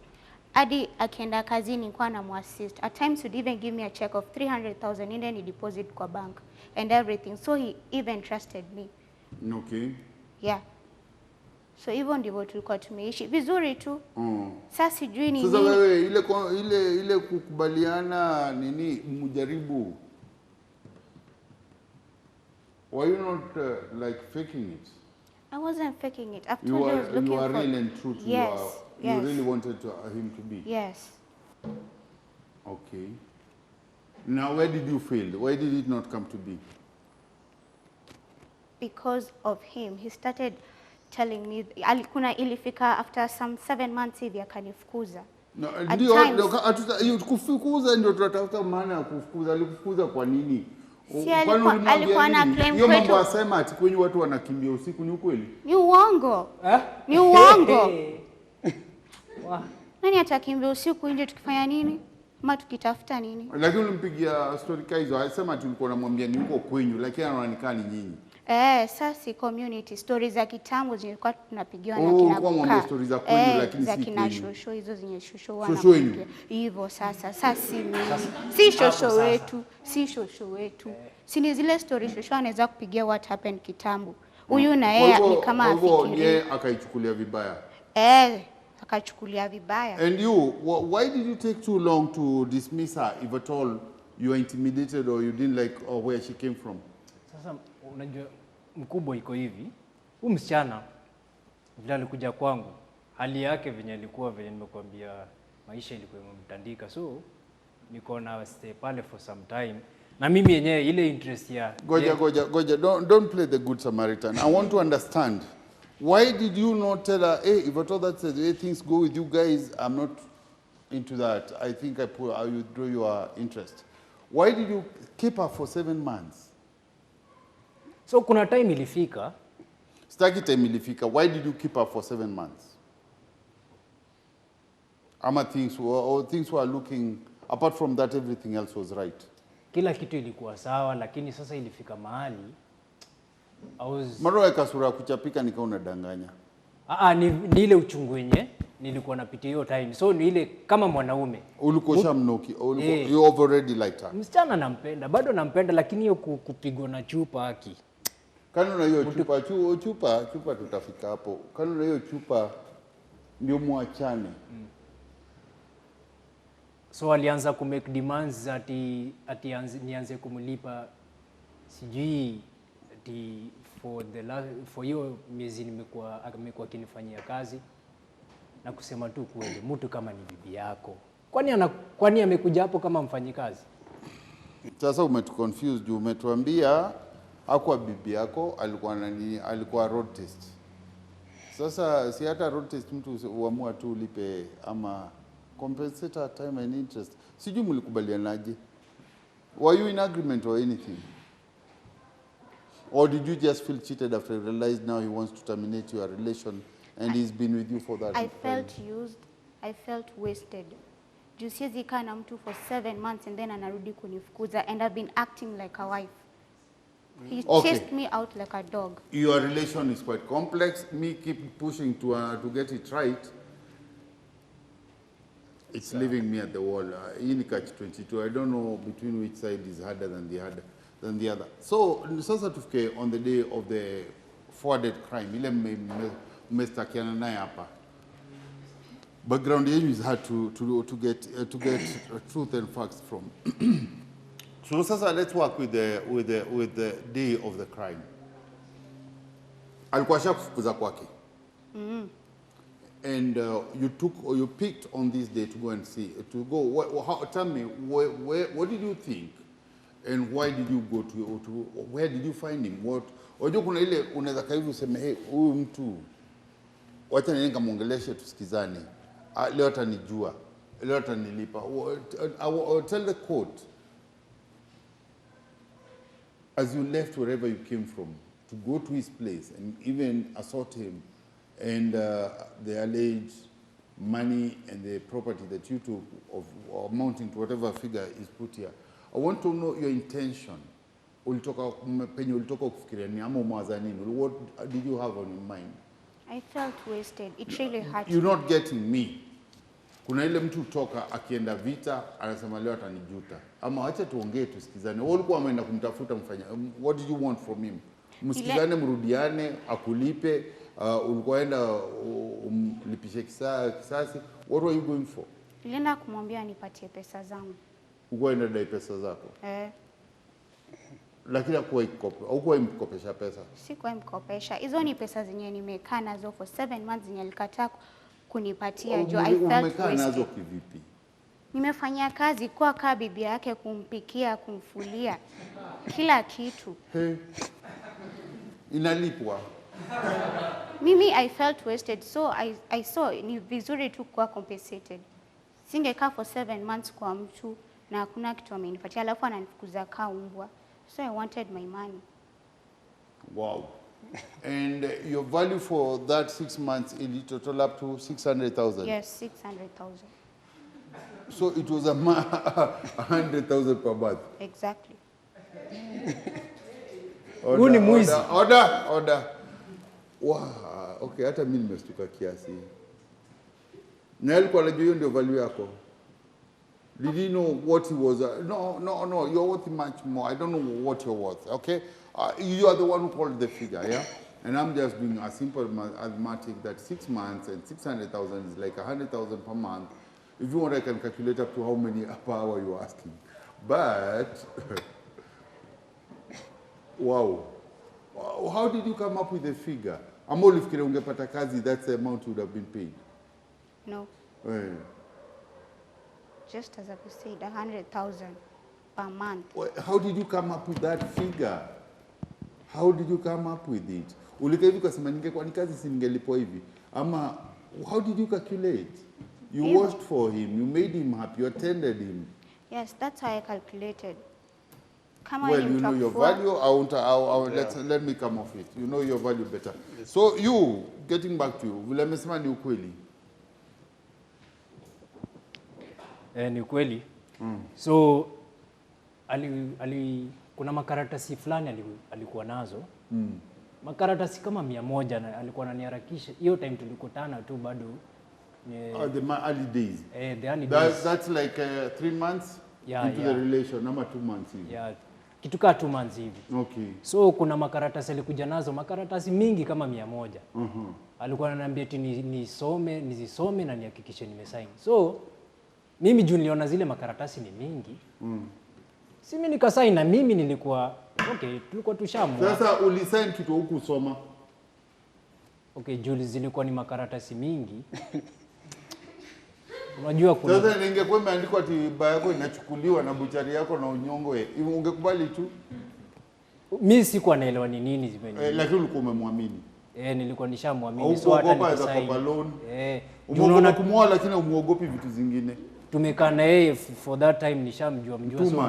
S4: Hadi akienda kazini kwa na muassist. At times he'd even give me a check of 300,000 and then he deposit kwa bank and everything. So he even trusted me.
S2: Okay.
S4: Yeah. So hivyo ndivyo tulikuwa tumeishi vizuri tu. Sasa sijui ni
S2: sasa wewe ile kukubaliana nini mjaribu. Why you not like faking it?
S4: I wasn't faking it. After I was looking
S2: you are
S4: for...
S2: real and true to
S4: yes,
S2: you really wanted him to be.
S4: Yes.
S2: Okay. Now where did you fail? Why did it not come to be?
S4: Because of him. He started telling me ilifika after some 7 months hivi akanifukuza.
S2: No, ndio kufukuza ndio tunatafuta maana ya kufukuza. Alikufukuza kwa nini?
S4: Si alikuwa na claim
S2: hiyo mambo asema ati kwenye watu wanakimbia usiku ni ukweli?
S4: Ni uongo. Ni uongo. Nani atakimbia usiku nje tukifanya nini? Ama tukitafuta nini?
S2: Lakini ulimpigia story hizo, alisema tulikuwa namwambia ni uko kwenyu lakini anaonekana ni nyinyi.
S4: Sasa community stories za kitambo zilikuwa tunapigiwa na
S2: kina kwa mwambie stories za kwenyu lakini si
S4: kina shosho hizo zenye shosho
S2: wanapigia.
S4: Hivyo sasa si mimi. Si shosho wetu, si shosho wetu. Si ni zile stories shosho anaweza kupigia what happened kitambo. Huyu na yeye ni kama afikiri.
S2: Yeye akaichukulia vibaya.
S4: Akachukulia vibaya.
S2: And you, why did you take too long to dismiss her if at all you were intimidated or you didn't like where she came from?
S3: Sasa unajua mkubwa iko hivi. Huyu msichana vile alikuja kwangu, hali yake venye alikuwa venye nimekuambia maisha ilikuwa imemtandika. So niko na stay pale for some time. Na mimi yenyewe ile interest ya
S2: Goja, don't play the good Samaritan. I want to understand. Why did you not tell her, hey, if at all that says, hey, things go with you guys, I'm not into that. I think I withdraw your interest. Why did you keep her for 7 months?
S3: So kuna time ilifika.
S2: Staki time ilifika. Why did you keep her for 7 months? Ama things were looking, apart from that, everything else was right.
S3: Kila kitu ilikuwa sawa, lakini sasa ilifika mahali
S2: Maro ya kasura kuchapika nika unadanganya.
S3: Ni ile uchungu wenye nilikuwa napitia hiyo time. So ni ile kama mwanaume.
S2: Ulikuwa shamnoki, you already liked her.
S3: Msichana nampenda, bado nampenda lakini hiyo kupigwa na chupa haki.
S2: Kano na hiyo chupa tutafika hapo. Kano na hiyo chupa ndio muachane.
S3: So alianza ku make demands ati nianze kumlipa sijui for hiyo miezi amekuwa akinifanyia kazi na kusema tu kweli mtu kama ni bibi yako. Kwani amekuja hapo kama mfanyikazi?
S2: Sasa umetuconfuse juu umetuambia hakuwa bibi yako, alikuwa road test. Sasa si hata road test mtu uamua tu ulipe ama compensate her time and interest. Sijui mlikubalianaje? Were you in agreement or anything? Or did you just feel cheated after you realized now he wants to terminate your relation and he's been with you for that?
S4: I felt used. I felt wasted. Juu siwezi kaa na mtu for 7 months and then anarudi kunifukuza and I've been acting like a wife. He
S2: Okay.
S4: chased me out like a dog.
S2: Your relation is quite complex. Me keep pushing to get it right. It's leaving me at the wall. In catch-22, I don't know between which side is harder than the other. So, sasa tufike on the day of the forwarded crime. Ile mmestakiana naye hapa. Background yenu is hard to get truth and facts from. So, sasa let's work with the day of the crime. Alikuwa shakufukuza kwake. And you picked on this day to go and see, tell me, what did you think? And why did you go to where did you find him? Wajua kuna ile unaweza kaivu useme, hey, huyu mtu, wacha niende muongeleshe tusikizane. Leo atanijua, leo atanilipa. Tell the court, as you left wherever you came from, to go to his place and even assault him, and the alleged money and the property that you took of amounting to whatever figure is put here. I want to know your intention. Ulitoka penye ulitoka kufikiria ni ama umwaza nini? What did you have on your mind?
S4: I felt wasted. It really hurt
S2: You're
S4: me.
S2: not getting me. Kuna ile mtu toka akienda vita anasema leo atanijuta. Ama acha tuongee tusikizane. Wewe ulikuwa umeenda kumtafuta mfanya. What did you want from him? Msikizane, mrudiane, akulipe. Ulikuwa enda umlipishe kisasi. What were you going for?
S4: Nilienda kumwambia nipatie pesa zangu.
S2: Ulikuwa enda dai pesa zako? Lakini hakuwa imkopesha pesa?
S4: Sikuwa imkopesha. Hizo ni pesa zenye nimekaa nazo for 7 months zenye alikataa kunipatia. I felt
S2: umekaa nazo
S4: wasted.
S2: kivipi?
S4: Nimefanya kazi kwa kaa bibi yake, kumpikia, kumfulia, kila kitu.
S2: Hey. Inalipwa?
S4: Mimi I felt wasted, so I saw ni vizuri tu kuwa compensated. Singekaa for 7 months kwa mtu na hakuna kitu amenipatia, alafu ananifukuza kaa umbwa. So I wanted my money.
S2: Wow. And your value for that 6 months, it total up to 600,000?
S4: Yes, 600,000.
S2: So it was 100,000 per month?
S4: Exactly.
S2: Order. Wow. Okay, hata mimi nimestuka kiasi. Na alikuwa anajua hiyo ndio value yako? Did you know what he was? No, you're worth much more. I don't know what you're worth, okay? You are the one who called the figure, yeah? And I'm just doing a simple arithmetic that 6 months and 600,000 is like 100,000 per month. If you want, I can calculate up to how many per hour you're asking. But, wow. How did you come up with the figure? Ama ulifikiria ungepata kazi, that's the amount you would have been paid?
S4: No. Just as I said, 100,000 per month.
S2: How did you come up with that figure? How did you come up with it? Ulika hivi kasema ningekuwa ni kazi si ningelipwa hivi. Ama how did you calculate? You worked for him, you made him happy, you attended him.
S4: Yes, that's how I calculated.
S2: Well, you know your value. Let me come off it. You know your value better. Yes. So you, getting back to you, vile amesema ni ukweli?
S3: Ni ukweli. So kuna makaratasi fulani alikuwa nazo. Makaratasi kama 100 na alikuwa ananiharakisha. Hiyo time tulikutana tu bado.
S2: The early days.
S3: The early days.
S2: That's like 3 months into the relation, ama 2 months hivi.
S3: Yeah, kitu kaa 2 months hivi.
S2: Okay.
S3: So kuna makaratasi alikuja nazo, makaratasi mingi kama 100. Alikuwa ananiambia eti nizisome na nihakikishe nimesign. So mimi juu niliona zile makaratasi ni mingi. Si mimi nikasign na mimi nilikuwa okay, tulikuwa tushamwa.
S2: Sasa ulisign kitu huku soma.
S3: Okay, juu zilikuwa ni makaratasi mingi. Unajua kuna
S2: sasa ningekuwa imeandikwa ati baba yako inachukuliwa na buchari yako na unyongo, ungekubali tu?
S3: Mimi sikuwa naelewa ni nini zimenye.
S2: Lakini ulikuwa umemwamini.
S3: Nilikuwa nishamwamini, so hata nikasign.
S2: Unaona kumwoa lakini umuogopi vitu zingine.
S3: Tumekaa na yeye for that time, nishamjua so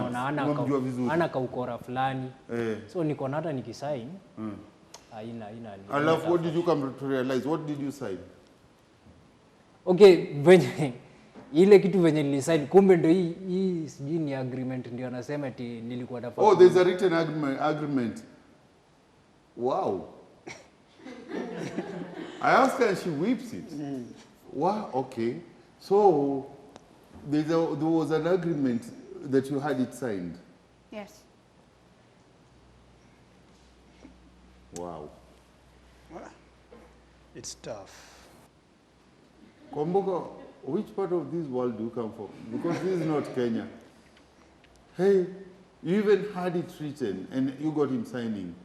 S3: ana kaukora fulani. So niko na hata nikisign. Haina.
S2: Alafu what did you come to realize? What did you sign?
S3: Okay, venye ile kitu venye nilisign, kumbe ndio hii sijui ni agreement ndio anasema eti nilikuwa nafaa.
S2: There's a written agreement Wow. I asked her and she whips it. Wow, okay. So there was an agreement that you had it signed.
S4: Yes.
S2: Wow.
S1: It's tough.
S2: Kwamboka, which part of this world do you come from? Because this is not Kenya. Hey, you even had it written and you got him signing.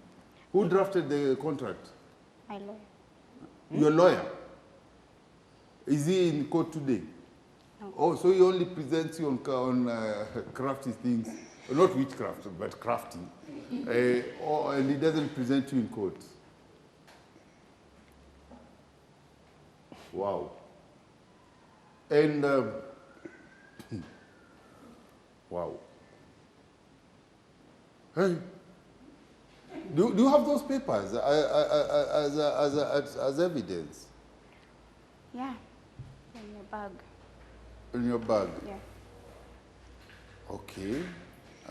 S2: Who drafted the contract?
S4: My lawyer.
S2: Your lawyer? Is he in court today?
S4: No.
S2: Oh, so he only presents you on crafty things, not witchcraft, but crafty. And he doesn't present you in court. Wow. And wow. Hey, do you have those papers as evidence
S4: Yeah. In the bag.
S2: in your bag?
S4: Yeah.
S2: Okay.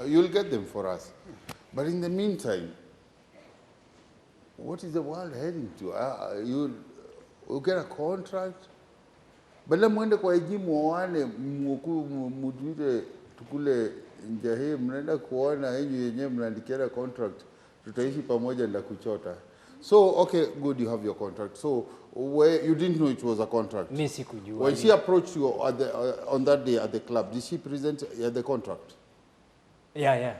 S2: You'll get them for us. But in the meantime, what is the world heading to? You get a contract? Badala mwende kwa eji muone mutuite tukule njahe mnaenda kuona yenyu yenyewe mnaandikiana contract tutaishi pamoja na kuchota. So okay, good, you have your contract. So where you didn't know it was a contract.
S3: Mimi sikujua.
S2: When she approached you at the, on that day at the club, did she present the contract?
S3: Yeah.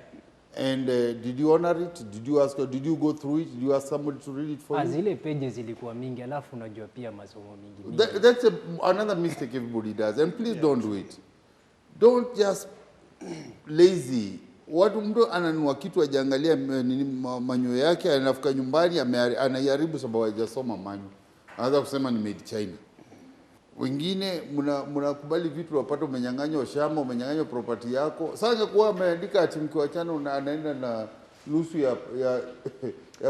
S2: And did you honor it? Did you ask her? Did you go through it? Did you ask somebody to read it for you?
S3: Zile pages zilikuwa mingi, alafu unajua pia masomo mingi.
S2: That's another mistake everybody does, and please don't do it. Don't just lazy. Watu mtu ananunua kitu ajiangalia manyo yake, anafika nyumbani anaiharibu sababu hajasoma manyo. Anaanza kusema ni made China. Wengine mnakubali vitu wapata umenyang'anywa shamba, umenyang'anywa property yako. Sasa kwa ameandika ati mkiwachana anaenda na nusu ya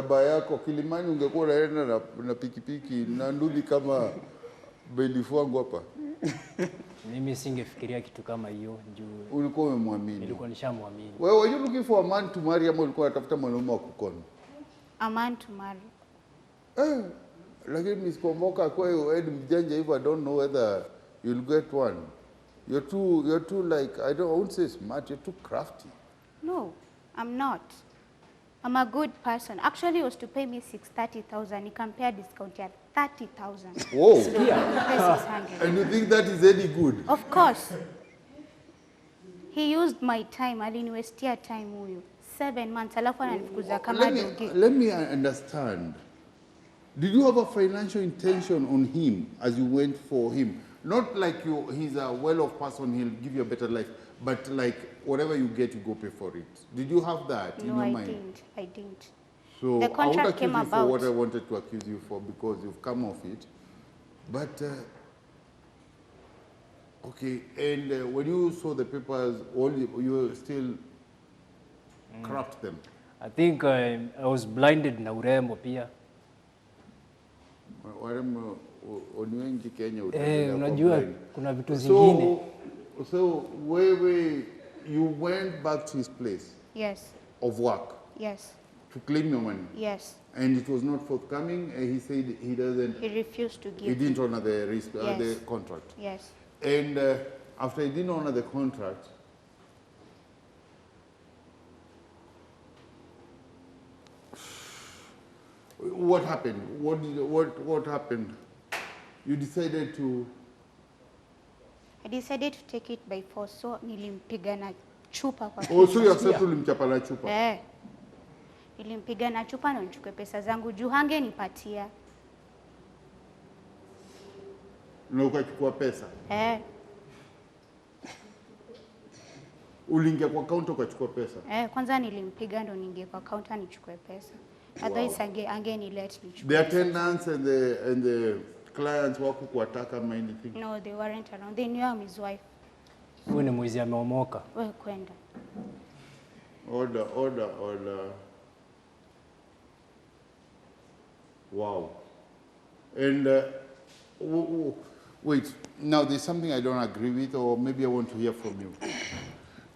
S2: baa yako. Kilimani ungekuwa unaenda na pikipiki na ndudi kama belifu wangu hapa.
S3: Mimi singefikiria kitu kama hiyo juu
S2: Ulikuwa umemwamini.
S3: nilikuwa nishamwamini.
S2: Wewe were you looking for a man to marry ama ulikuwa unatafuta mwanaume wa kukona?
S4: A man to marry.
S2: Lakini msikomboka kwa hiyo head mjanja hivyo, I don't know whether you'll get one. You're too like, I won't say smart, you're too crafty.
S4: No, I'm not. I'm a good person. Actually, he was to pay me 30,000. He compared discount at 30,000.
S2: Whoa.
S4: Pay 600.
S2: And you think that is any good?
S4: Of course. He used my time. Aliniwestia time huyu. 7 months. Alafu ananifukuza kama dogi.
S2: Let me understand. Did you have a financial intention on him as you went for him? Not like he's a well-off person, he'll give you a better life, but like whatever you get, you go pay for it. Did you have that in your mind?
S4: I didn't.
S2: So
S4: The
S2: I won't
S4: contract
S2: accuse
S4: came
S2: you for
S4: about.
S2: what I wanted to accuse you for because you've come off it. But, okay, and when you saw the papers, you still craft them?
S3: I think I was blinded na urembo pia.
S2: Wengi Kenya
S3: Unajua kuna vitu zingine.
S2: So wewe, you went back to his place
S4: Yes.
S2: of work
S4: Yes.
S2: to claim your money,
S4: Yes.
S2: and it was not forthcoming, and he said he doesn't,
S4: He refused to
S2: he
S4: give.
S2: didn't honor the risk,
S4: Yes.
S2: the contract.
S4: Yes.
S2: And after he didn't honor the contract, what happened? What happened? You decided to.
S4: I decided to take it by force, so nilimpiga na chupa kwa
S2: Oh,
S4: kichwa.
S2: so you accept ulimchapa na chupa?
S4: Nilimpiga na chupa na nichukue pesa zangu juu hangenipatia.
S2: Na ukachukua pesa? Uliingia kwa counter ukachukua pesa?
S4: Kwanza nilimpiga ndo niingie kwa counter nichukue pesa. Otherwise angenilet nichukue.
S2: The attendants and the clients wako kuwataka ama anything?
S4: No, they weren't around. They knew I'm his wife.
S3: Huyu ni mwizi ameomoka.
S4: Wewe kwenda.
S2: Order. Wow. And wait, now there's something I don't agree with, or maybe I want to hear from you.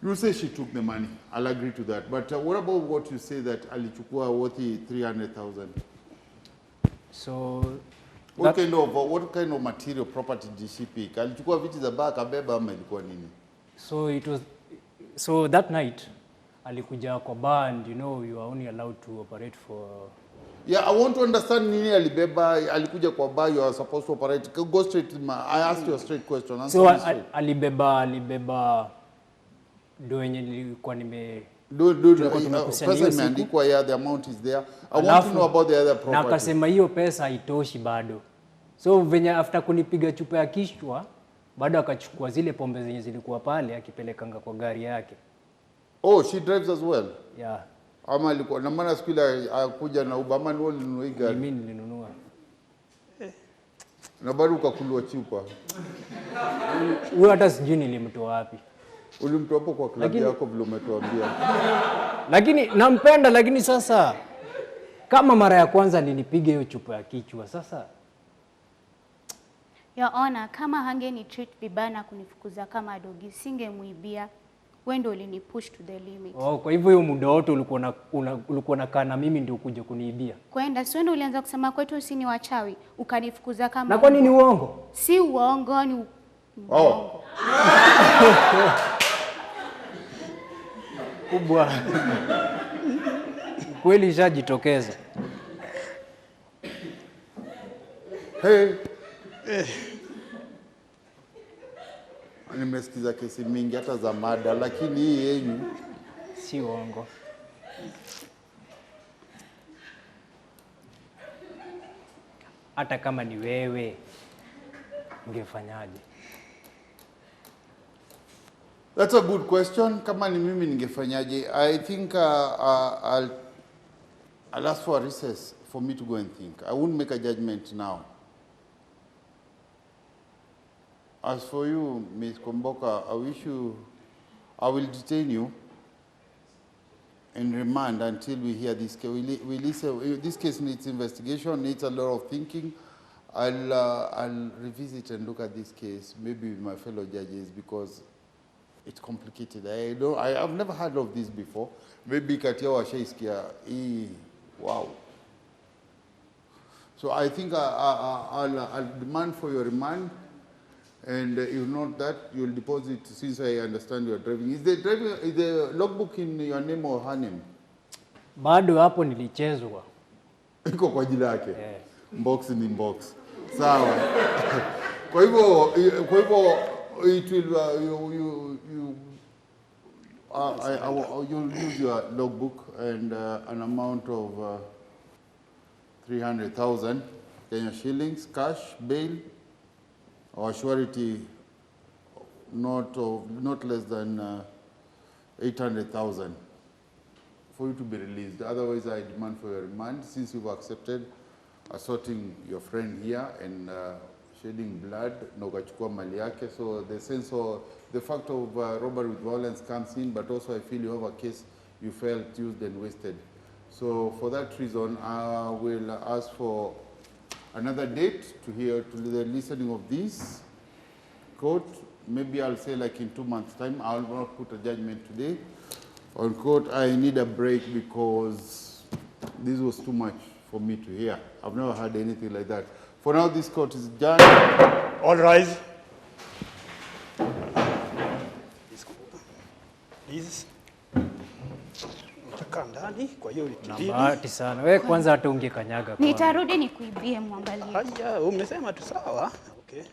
S2: You say she took the money. I'll agree to that. But what about what you say that alichukua worth 300,000?
S3: So
S2: What kind of material property did she pick? Alichukua viti za baa kabeba ama ilikuwa nini?
S3: So that night alikuja kwa bar, and you know you are only allowed to operate for.
S2: Yeah, I want to understand nini alibeba, alikuja kwa bar, you are supposed to operate. Go straight to I asked you a straight question. Answer
S3: So
S2: me straight.
S3: alibeba do yenye nilikuwa
S2: Pesa imeandikwa, yeah, the amount is there. I want to know about the other property.
S3: Na akasema hiyo pesa haitoshi bado. So venye after kunipiga chupa ya kichwa, bado akachukua zile pombe zenye zilikuwa pale akipelekanga kwa gari yake.
S2: Oh, she drives as well?
S3: Yeah.
S2: Ama alikuwa na maana siku ile akuja na Obama ndio nilinunua gari.
S3: Mimi nilinunua.
S2: Na bado ukakulwa chupa.
S3: Huyo hata sijui nilimtoa wapi.
S2: Ulimtoa hapo kwa klabu yako vile umetuambia.
S3: Lakini nampenda, lakini sasa kama mara ya kwanza nilipiga hiyo chupa ya kichwa, sasa
S4: Your Honor, kama hangeni treat vibaya na kunifukuza kama dogi, singemuibia. Wewe ndio ulinipush to the limit.
S3: oh, kwa hivyo hiyo muda wote ulikuwa na kana mimi ndio kuja kuniibia.
S4: Kwenda sio ndio ulianza kusema kwetu si ni wachawi, ukanifukuza kama.
S3: Na kwa nini uongo?
S4: Si uongo, ni
S2: Oh.
S3: Kubwa. Kweli ishajitokeza.
S2: Hey. Nimesikiza kesi mingi hata za mada, lakini hii yenyu
S3: si uongo. Hata kama ni wewe ungefanyaje?
S2: That's a good question. Kama ni mimi ningefanyaje? I think I'll ask for a recess for me to go and think. I won't make a judgment now. As for you, Ms. Komboka, I will detain you and remand until we hear this case. We listen, this case needs investigation, needs a lot of thinking. I'll revisit and look at this case, maybe with my fellow judges, because it's complicated. I've never heard of this before. Maybe katia washaisikia, wow. So I think I'll demand for your remand. And if not that, you'll deposit, since I understand you're driving. Is the logbook in your name or her name?
S3: Bado hapo nilichezwa.
S2: Iko kwa jina yake. Yeah. Box ni box. Sawa. Kwa hivyo it will you'll use your logbook and an amount of 300,000 Kenya shillings cash bail. Or surety not less than 800,000 for you to be released. Otherwise, I demand for your remand, since you've accepted assaulting your friend here and shedding blood, na ukachukua mali yake. So the sense of the fact of robbery with violence comes in, but also I feel you have a case you felt used and wasted. So for that reason, I will ask for another date to the listening of this court. Maybe I'll say like in 2 months' time. I'll not put a judgment today. On court, I need a break because this was too much for me to hear. I've never heard anything like that. For now, this court is done.
S1: All rise. Please. Ndani kwa hiyo wiki.
S3: Bahati sana. Wewe kwanza hata ungekanyaga kwa.
S4: Nitarudi nikuibie, muangalie.
S1: Haya, umesema tu sawa. Okay.